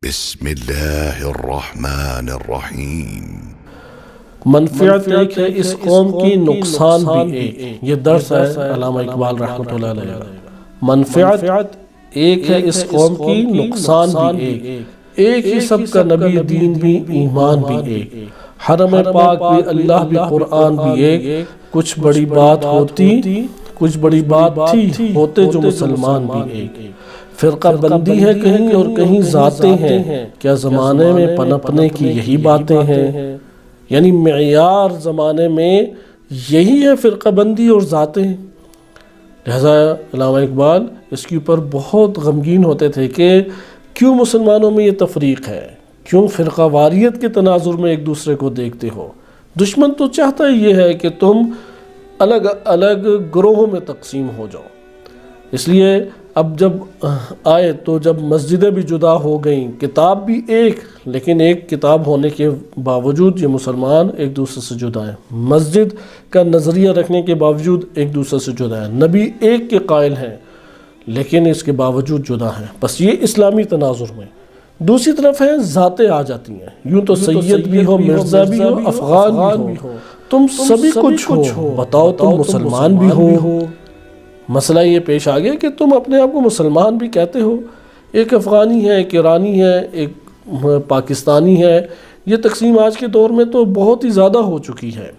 بسم اللہ الرحمن الرحیم۔ منفعت ایک ہے اس قوم کی، نقصان بھی ایک۔ یہ درس ہے علامہ اقبال رحمۃ اللہ علیہ۔ منفعت ایک ہے اس قوم کی، نقصان بھی ایک۔ ایک ہی سب کا نبی، دین بھی، ایمان بھی ایک۔ حرم پاک بھی، اللہ بھی، قرآن بھی ایک۔ کچھ بڑی بات ہوتی، کچھ بڑی بات تھی، ہوتے جو مسلمان بھی ایک۔ فرقہ بندی ہے کہیں اور کہیں ذاتیں ہیں، کیا زمانے میں پنپنے کی یہی باتیں ہیں؟ یعنی معیار زمانے میں یہی ہے فرقہ بندی اور ذاتیں۔ لہذا علامہ اقبال اس کے اوپر بہت غمگین ہوتے تھے کہ کیوں مسلمانوں میں یہ تفریق ہے، کیوں فرقہ واریت کے تناظر میں ایک دوسرے کو دیکھتے ہو۔ دشمن تو چاہتا ہی یہ ہے کہ تم الگ الگ گروہوں میں تقسیم ہو جاؤ۔ اس لیے اب جب آئے تو جب مسجدیں بھی جدا ہو گئیں، کتاب بھی ایک، لیکن ایک کتاب ہونے کے باوجود یہ مسلمان ایک دوسرے سے جدا ہیں۔ مسجد کا نظریہ رکھنے کے باوجود ایک دوسرے سے جدا ہیں۔ نبی ایک کے قائل ہیں لیکن اس کے باوجود جدا ہیں۔ بس یہ اسلامی تناظر میں۔ دوسری طرف ہے ذاتیں آ جاتی ہیں، یوں تو سید بھی ہو، مرزا بھی ہو، افغان بھی ہو، تم سبھی کچھ ہو، بتاؤ تم مسلمان بھی ہو۔ مسئلہ یہ پیش آ گیا کہ تم اپنے آپ کو مسلمان بھی کہتے ہو۔ ایک افغانی ہے، ایک ایرانی ہے، ایک پاکستانی ہے۔ یہ تقسیم آج کے دور میں تو بہت ہی زیادہ ہو چکی ہے۔